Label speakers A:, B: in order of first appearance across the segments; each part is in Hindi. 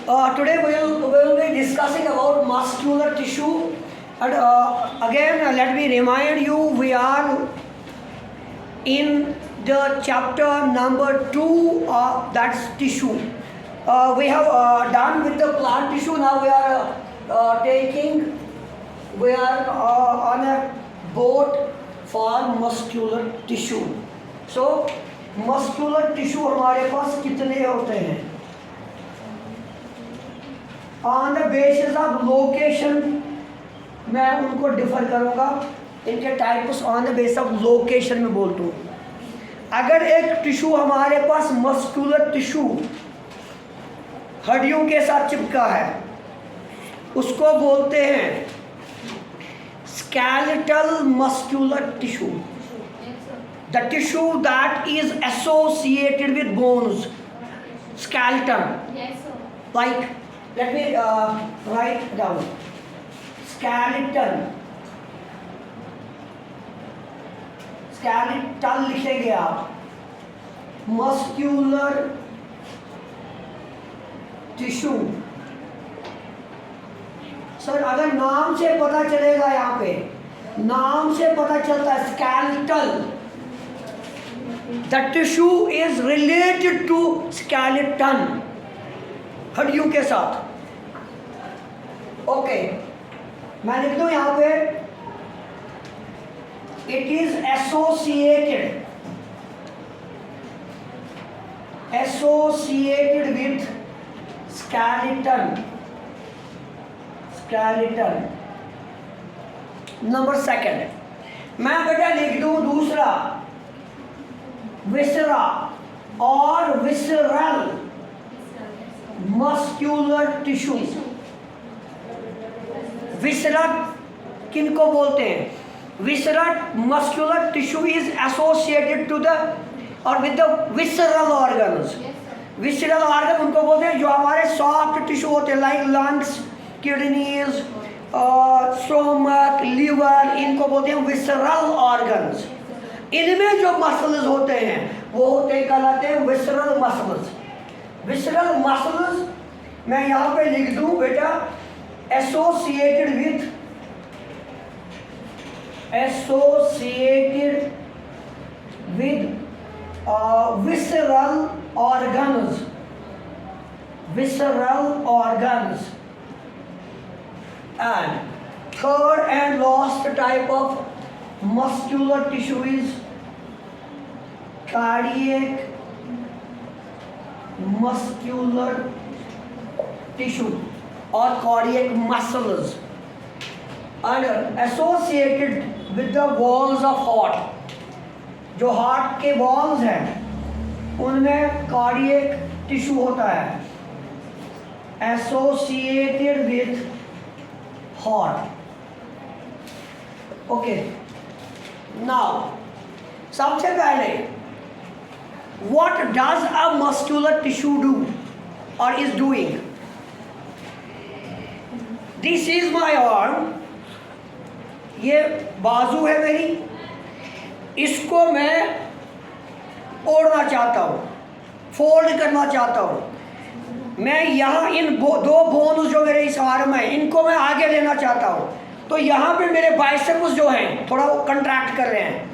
A: Today we will be discussing about muscular tissue. And again, let me remind you, we are in the chapter number 2, that's tissue. We have done with the plant tissue. Now we are on a boat for muscular tissue. So muscular tissue हमारे पास कितने होते हैं? On the basis of location मैं उनको डिफर करूँगा, इनके types on the basis of location में बोलता हूँ. अगर एक टिश्यू हमारे पास मस्कुलर टिश्यू हड्डियों के साथ चिपका है, उसको बोलते हैं skeletal muscular tissue. The tissue that is associated with bones, skeleton. Like, let me write down. Skeleton. Skeletal लिखेंगे आप. Muscular tissue. सर अगर नाम से पता चलेगा, यहाँ पे नाम से पता चलता है skeletal. The tissue is related to skeleton, हड्डियों के साथ. ओके, मैं लिख दूं यहाँ पे it is associated with skeleton. Number second, मैं बेटा लिख दूं दूसरा विसरा और विसरल मस्क्यूलर टिश्यू. विसरल किनको बोलते हैं? Visceral muscular tissue is associated to the और with the visceral organs. Visceral organ उनको बोलते हैं जो हमारे सॉफ्ट टिश्यू होते हैं, like lungs, kidneys, stomach, liver, इनको बोलते हैं विसरल ऑर्गन्स. इनमें जो मसल्स होते हैं वो होते कहलाते हैं विसरल मसल्स. विसरल मसल्स मैं यहाँ पे लिख दूं बेटा associated with visceral organs. And third and last type of muscular tissue is cardiac muscular tissue or cardiac muscles, and associated with the walls of heart. जो हार्ट के वॉल्स हैं उनमें कार्डियक टिश्यू होता है, associated with heart. Okay, now सबसे पहले what does a muscular tissue do और is doing? This is my arm, ये बाजू है मेरी, इसको मैं ओढ़ना चाहता हूँ, फोल्ड करना चाहता हूँ. मैं यहाँ इन दो बोन्स जो मेरे इस आर्म है इनको मैं आगे लेना चाहता हूँ. तो यहाँ पे मेरे बाइसेप्स जो हैं थोड़ा वो कंट्रैक्ट कर रहे हैं.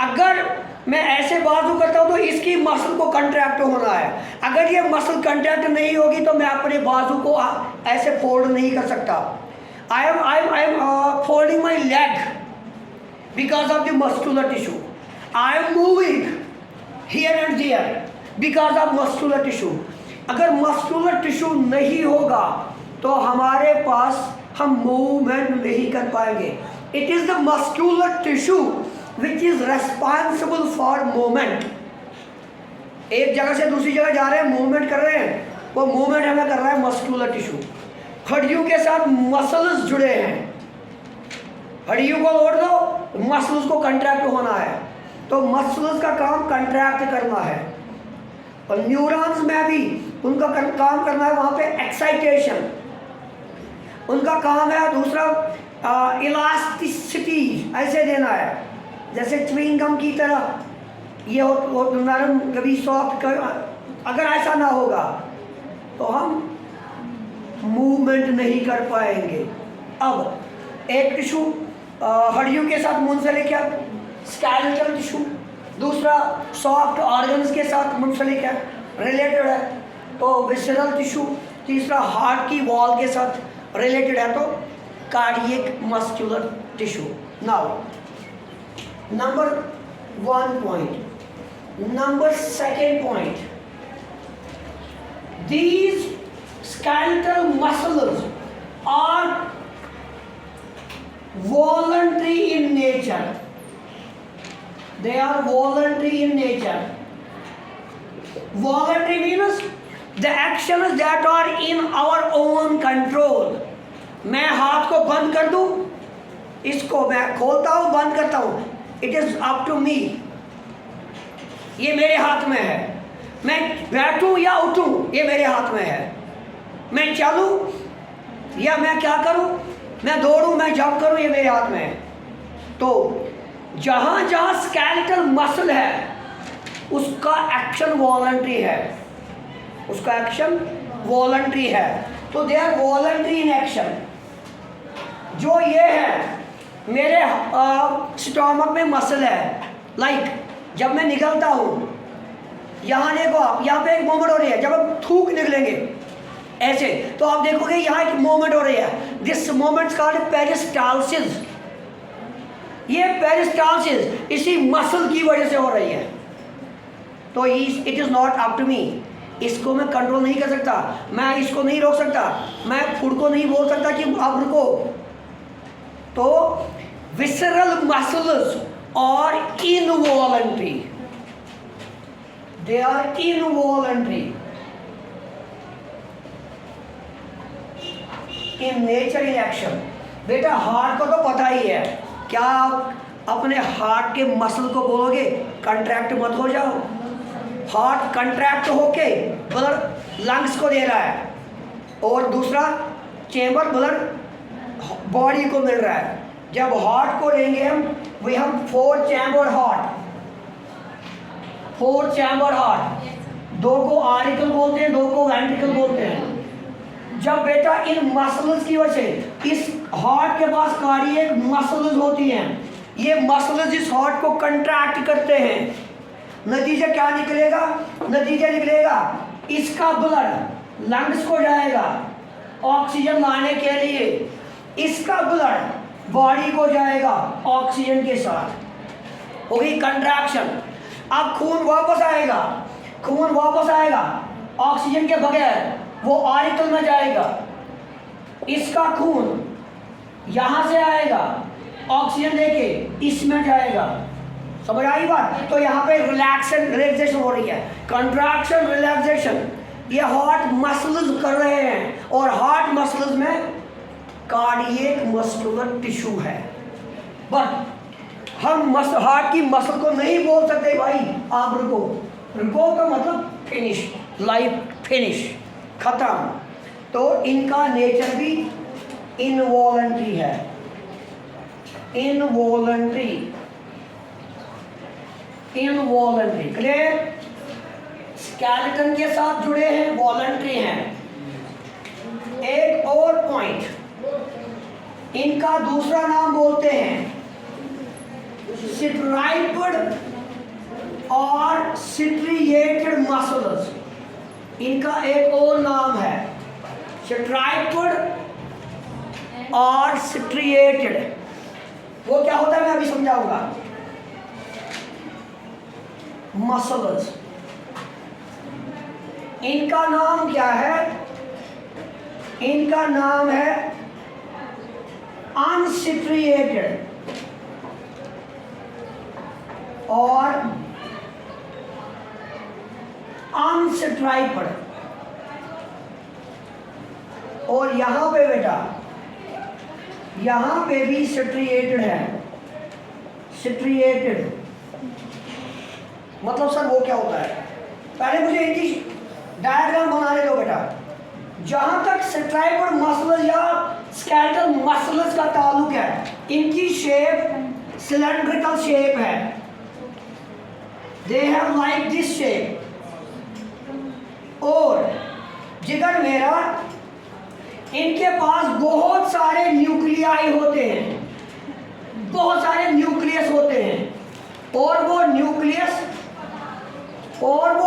A: अगर मैं ऐसे बाजू करता हूँ तो इसकी मसल को कंट्रैक्ट होना है. अगर ये मसल कंट्रैक्ट नहीं होगी तो मैं अपने बाजू को ऐसे फोल्ड नहीं कर सकता. I am folding my leg because of the muscular tissue. I am moving here and there because of muscular tissue. अगर muscular tissue नहीं होगा तो हमारे पास हम मूवमेंट नहीं कर पाएंगे. It is the muscular tissue which is responsible for movement. एक जगह से दूसरी जगह जा रहे हैं, मूवमेंट कर रहे हैं, वो मूवमेंट हमें कर रहा है muscular tissue. हड्डियों के साथ मसल्स जुड़े हैं, हड्डियों को ओढ़ दो, मसल्स को कंट्रैक्ट होना है, तो मसल्स का काम कंट्रैक्ट करना है. और न्यूरॉन्स में भी उनका काम करना है, वहाँ पे एक्साइटेशन उनका काम है. दूसरा इलास्टिसिटी ऐसे देना है, जैसे च्युइंगम की तरह ये हो नरम कभी सॉफ्ट. अगर ऐसा ना होगा तो हम मूवमेंट नहीं कर पाएंगे। अब एक टिश्यू हड्डियों के साथ मुंसलिक है, स्केलेटल टिश्यू, दूसरा सॉफ्ट ऑर्गन्स के साथ मुंसलिक है, रिलेटेड है, तो विसरल टिश्यू, तीसरा हार्ट की वॉल के साथ रिलेटेड है, तो cardiac muscular tissue. Now number 1 point, number 2 point, these skeletal muscles are voluntary in nature. They are voluntary in nature. Voluntary means the actions that are in our own control. मैं हाथ को बंद कर दूं, इसको मैं खोलता हूं, बंद करता हूं, it is up to me, ये मेरे हाथ में है। मैं बैठूं या उठूं, ये मेरे हाथ में है। मैं चलूं या मैं क्या करूं, मैं दौड़ूं, मैं जंप करूं, ये मेरे हाथ में है। तो जहां जहां स्केलेटल मसल है उसका एक्शन वॉलंटरी है, उसका एक्शन वॉलंटरी है, तो they are voluntary in action. जो ये है, मेरे स्टोमक में मसल है, लाइक जब मैं निकलता हूँ, यहाँ देखो आप, यहाँ पे एक मूवमेंट हो रही है, जब हम थूक निकलेंगे ऐसे, तो आप देखोगे यहाँ एक मूवमेंट हो रही है, दिस मूवमेंट कॉल्ड पेरिस्टाल्सिस। ये पेरिस्टाल्सिस इसी मसल की वजह से हो रही है। तो it is not up to me, इसको मैं कंट्रोल नहीं कर सकता, मैं इसको नहीं रोक सकता, मैं खुद को नहीं बोल सकता कि आप रुको। तो विसरल मसल्स और involuntary, they are involuntary in nature, in action. बेटा हार्ट को तो पता ही है, क्या आप अपने हार्ट के मसल को बोलोगे कंट्रैक्ट मत हो जाओ? हार्ट कंट्रैक्ट होके ब्लड लंग्स को दे रहा है, और दूसरा चेंबर ब्लड बॉडी को मिल रहा है। जब हार्ट को लेंगे हम 4 चैम्बर हार्ट, 4 चैम्बर हार्ट, 2 को आर्टिकल बोलते हैं, 2 को वेंट्रिकल बोलते हैं। जब बेटा इन मसल्स की वजह से, इस हार्ट के पास कार्डियक मसल्स होती हैं, ये मसल्स इस हार्ट को कंट्रैक्ट करते हैं, नतीजा क्या निकलेगा? नतीजा निकलेगा इसका ब्लड लंग्स को जाएगा ऑक्सीजन लाने के लिए, इसका ब्लड बॉडी को जाएगा ऑक्सीजन के साथ, होगी कंट्रैक्शन। अब खून वापस आएगा, खून वापस आएगा ऑक्सीजन के बगैर, वो आर्टिकल में जाएगा, इसका खून यहाँ से आएगा ऑक्सीजन लेके इसमें जाएगा। समझ आई बात? तो यहाँ पे रिलैक्सेशन हो रही है, कंट्रैक्शन रिलैक्सेशन, ये हार्ट मसल्स कर रहे हैं, और हार्ट मसल्स में कार्डियक मस्कुलर टिश्यू है। बट हम हार्ट की मसल को नहीं बोल सकते भाई आप रुको, रुको का मतलब फिनिश, लाइफ फिनिश, खत्म। तो इनका नेचर भी इनवॉलंटरी है, इनवॉलंटरी, इनवॉलंटरी, क्लियर? स्केलेटन के साथ जुड़े हैं, वॉलंटरी हैं। एक और पॉइंट, इनका दूसरा नाम बोलते हैं स्ट्राइप्ड और स्ट्रिएटेड मसल्स। इनका एक और नाम है स्ट्राइप्ड और स्ट्रिएटेड। वो क्या होता है मैं अभी समझाऊंगा। मसल्स, इनका नाम क्या है? इनका नाम है अनस्ट्रिएटेड और अनस्ट्राइप्ड। और यहां पे बेटा, यहां पे भी स्ट्रिएटेड है। स्ट्रिएटेड मतलब सर वो क्या होता है? पहले मुझे इनकी डायग्राम बनाने दो बेटा। जहां तक स्ट्राइप्ड मसल्स या स्केलेटल मसल्स का ताल्लुक है, इनकी शेप सिलेंड्रिकल शेप है, they have like this shape. और जिगर मेरा इनके पास बहुत सारे न्यूक्लियाई होते हैं, बहुत सारे न्यूक्लियस होते हैं, और वो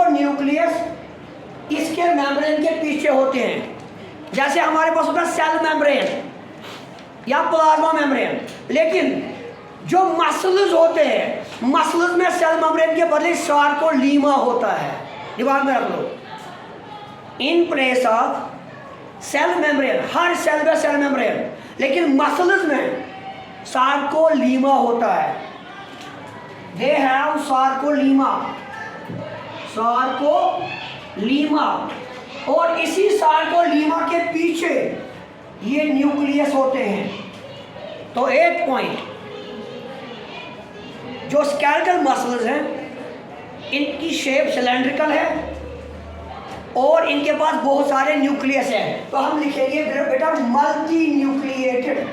A: न्यूक्लियस इसके मेम्ब्रेन के पीछे होते हैं। जैसे हमारे पास होता है सेल मेम्ब्रेन या प्लाज्मा मेम्ब्रेन, लेकिन जो मसल्स होते हैं, मसल्स में सेल मेम्ब्रेन के बदले सार्कोलीमा होता है। दिमाग में रख लो, in place of cell membrane, हर सेल में सेल मेम्ब्रेन, लेकिन मसल्स में सार्कोलीमा होता है। दे हैव सार्कोलीमा, और इसी सार्कोलीमा के पीछे ये न्यूक्लियस होते हैं। तो एक पॉइंट, जो स्केलेटल मसल्स हैं इनकी शेप सिलेंड्रिकल है और इनके पास बहुत सारे न्यूक्लियस हैं। तो हम लिखेंगे बेटा multi nucleated,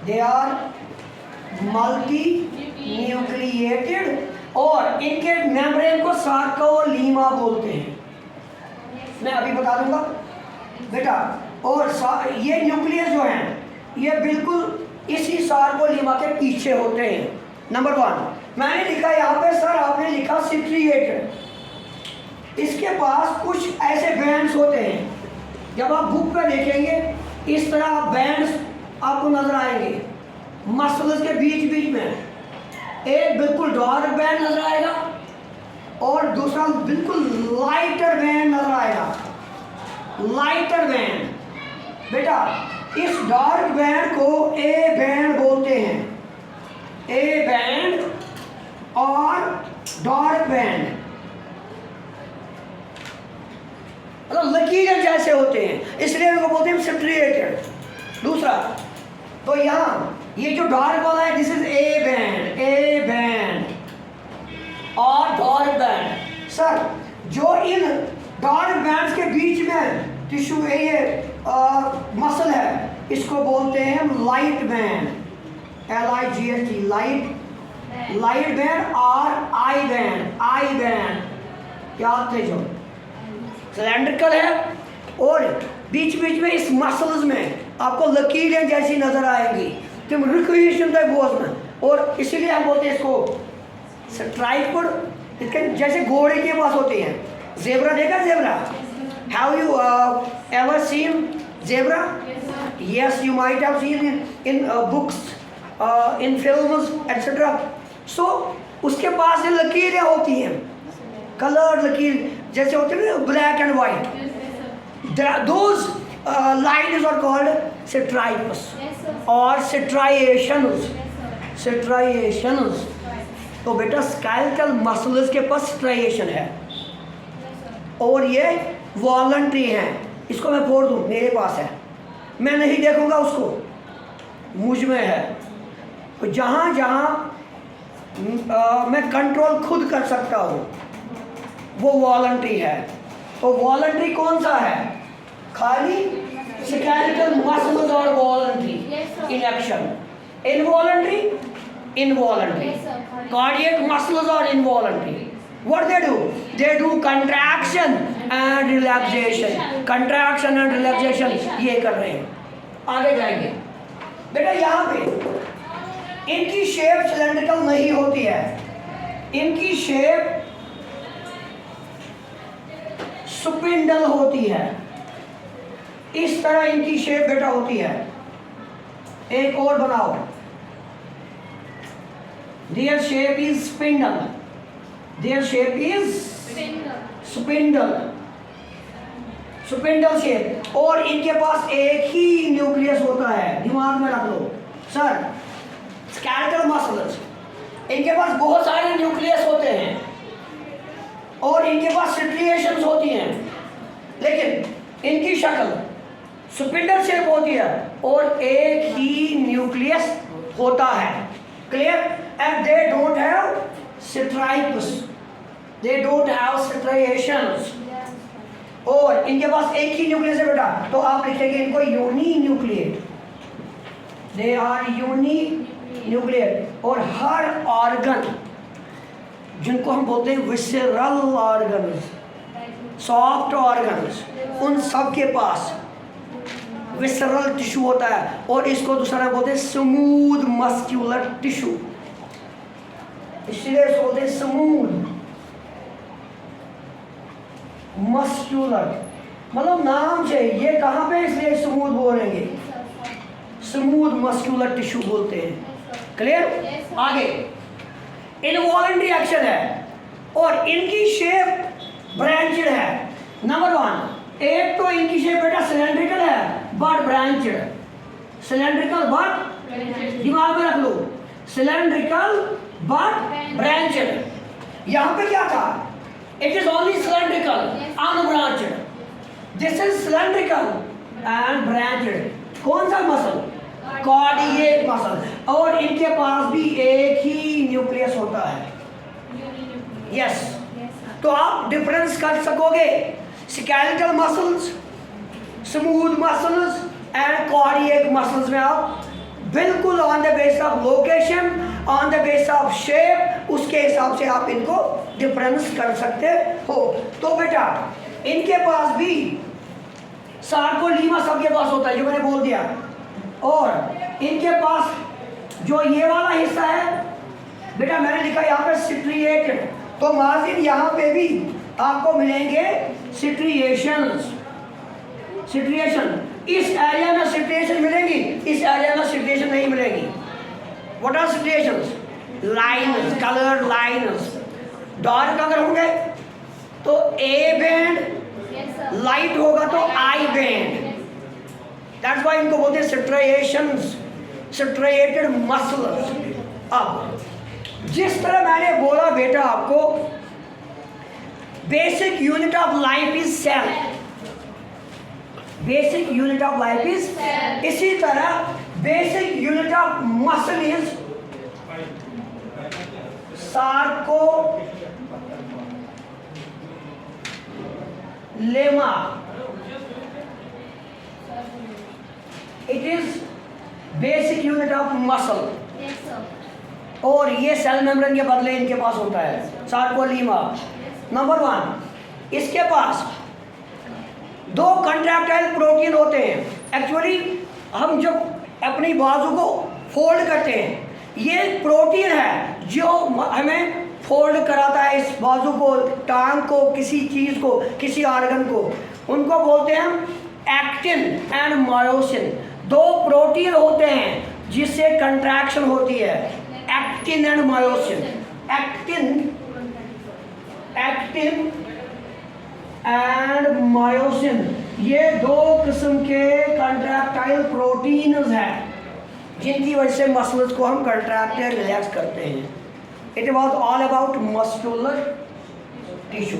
A: they are multi nucleated, और इनके मेम्ब्रेन को सार्कोलीमा बोलते हैं। मैं अभी बता दूंगा बेटा। और ये न्यूक्लियस जो हैं ये बिल्कुल इसी सार्कोलीमा के पीछे होते हैं। नंबर 1 मैंने लिखा यहाँ पे, सर आपने लिखा सिट्रिएटेड। इसके पास कुछ ऐसे बैंड्स होते हैं, जब आप बुक पे देखेंगे इस तरह बैंड्स आपको नजर आएंगे मसल्स के बीच बीच में। एक बिल्कुल डार्क बैंड नजर आएगा और दूसरा बिल्कुल लाइटर बैंड नजर आएगा। लाइटर बैंड बेटा, इस डार्क बैंड को ए बैंड बोलते हैं, ए बैंड और डार्क बैंड मतलब लकीरें जैसे होते हैं, इसलिए इनको बोलते हैं सिट्रिएटेड। दूसरा, तो यहाँ ये जो डार्क वाला है दिस इज ए बैंड और डार्क बैंड। सर जो इन डार्क बैंड्स के बीच में टिश्यू है, ये मसल है, इसको बोलते हैं light band, LIGHT, light band और आई बैंड याद थे, जो सिलेंड्रिकल है और बीच बीच में इस मसल्स में आपको लकीरें जैसी नजर आएंगी, तुम रिक्वेशन में, और इसीलिए हम बोलते हैं इसको स्ट्राइप्ड। इसके जैसे घोड़े के पास होते हैं, जेब्रा देखा zebra? Have you ever seen zebra? Yes, you might have seen in books, in films etcetera. So उसके पास ये लकीरें होती हैं, कलर लकीर जैसे होते हैं, black and white. Those lines are called stripes or striations। तो बेटा स्केलेटल मसल्स के पास स्ट्राइएशन है और ये वॉलंटरी है। इसको मैं फोड़ दूँ, मेरे पास है, मैं नहीं देखूंगा उसको, मुझ में है। तो जहाँ जहाँ मैं कंट्रोल खुद कर सकता हूँ वो वॉलंटरी है। तो वॉलंटरी कौन सा है? खाली स्केलेटल मसल्स और voluntary in action. Involuntary cardiac muscles और involuntary. What they do? They do contraction and relaxation. Contraction and relaxation ये कर रहे हैं। आगे जाएंगे बेटा। यहाँ पे इनकी शेप सिलेंड्रिकल नहीं होती है, इनकी शेप स्पिंडल होती है। इस तरह इनकी शेप बेटा होती है। एक और बनाओ, their shape is spindle, their shape is spindle shape. और इनके पास एक ही न्यूक्लियस होता है, दिमाग में रख लो सर। स्केलेटल मसल्स, इनके पास बहुत सारे न्यूक्लियस होते हैं और इनके पास सिट्रिएशंस होती हैं, लेकिन इनकी शक्ल स्पिंडल शेप होती है और एक ही न्यूक्लियस होता है। Clear? And they don't have stripes, they don't have striations, और इनके पास एक ही न्यूक्लियस है बेटा। तो आप लिखेंगे इनको uni nucleate, they are uni nucleate. और हर ऑर्गन जिनको हम बोलते हैं विसरल ऑर्गन्स, सॉफ्ट ऑर्गन्स, उन सब के पास विसरल टिश्यू होता है, और इसको दूसरा नाम बोलते हैं स्मूथ मस्क्यूलर टिश्यू, इसलिए इसको बोलते हैं स्मूथ मस्क्यूलर, मतलब नाम से ये कहाँ पे इसलिए स्मूथ बोलेंगे, स्मूथ मस्क्यूलर टिश्यू बोलते हैं। क्लियर? आगे इनवॉलेंट्री एक्शन है और इनकी शेप ब्रांचेड है। नंबर 1, एक तो इनकी शेप बेटा सिलेंड्रिकल है बट ब्रांचेड, सिलेंड्रिकल बट, दिमाग में रख लो, सिलेंड्रिकल बट ब्रांचेड। यहाँ पे क्या था, it is only cylindrical अनब्रांचेड, this is cylindrical and branched. कौन सा मसल? कार्डियक मसल, और इनके पास भी एक ही न्यूक्लियस होता है। यस, तो आप डिफरेंस कर सकोगे skeletal muscles, smooth muscles and cardiac muscles में आप बिल्कुल on the base of location, on the base of shape, उसके हिसाब से आप इनको डिफरेंस कर सकते हो। तो बेटा इनके पास भी सार्कोलीमा सबके पास होता है जो मैंने बोल दिया, और इनके पास जो ये वाला हिस्सा है बेटा मैंने लिखा यहाँ पे सिट्रिएटेड, तो माजिद यहाँ पे भी आपको मिलेंगे सिट्रिएशंस, सिट्रिएशन, इस एरिया में सिट्रिएशन मिलेंगी, इस एरिया में सिट्रिएशन नहीं मिलेगी। What are striations? Lines, coloured lines, dark अगर होंगे तो ए बैंड, लाइट होगा तो आई बैंड, दैट्स व्हाई इनको बोलते हैं सिट्रिएशंस, सिट्रिएटेड मसल्स। अब जिस तरह मैंने बोला बेटा आपको basic unit of life is cell, basic unit of life is, इसी तरह basic unit of muscle is sarcolemma, it is basic unit of muscle, और ये सेल मेम्ब्रेन के बदले इनके पास होता है सार्कोलीमा। नंबर 1, इसके पास 2 कंट्रैक्टाइल प्रोटीन होते हैं। एक्चुअली हम जब अपनी बाजू को फोल्ड करते हैं, ये प्रोटीन है जो हमें फोल्ड कराता है इस बाजू को, टांग को, किसी चीज़ को, किसी ऑर्गन को, उनको बोलते हैं हम एक्टिन एंड मायोसिन। 2 प्रोटीन होते हैं जिससे कंट्रैक्शन होती है, actin and myosin. Actin and myosin ये 2 किस्म के कंट्रैक्टाइल प्रोटीन्स हैं जिनकी वजह से मसल्स को हम कंट्रैक्ट या रिलैक्स करते हैं। It was all about muscular tissue.